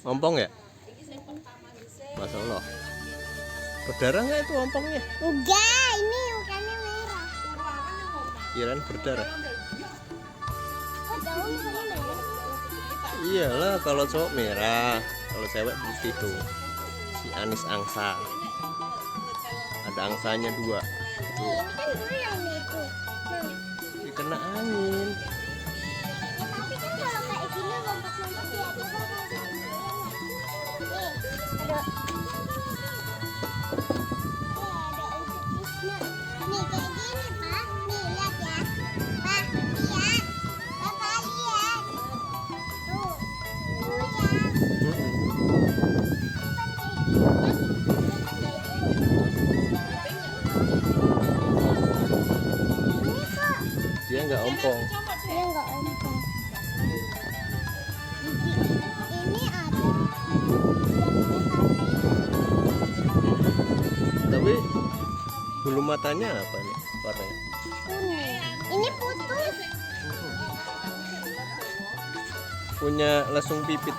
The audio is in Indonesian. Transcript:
Ompong ya? Masya Allah. Berdarah nggak itu ompongnya? Enggak, ini mukanya merah. Kirain berdarah. Oh, daun mukanya merah. Iyalah, kalau cowok merah, kalau cewek putih tuh. Si Anis angsa. Ada angsanya 2. Nih, ini kan goyang nih itu. Nah, Dikena angin. ya, tapi kan kalau kayak gini lompat-lompat ya ada bakal goyang. Nih, ada. Ada untuk Krishna. Nih kayak gini, Pak. Nih lihat ya. Pak, lihat. Bapak lihat. Tuh. Goyang. Ini kok Dia nggak ompong. dia nggak ompong. Ini ada. Tapi bulu matanya apa nih warnanya? Kuning. Ini putus. Punya lesung pipit.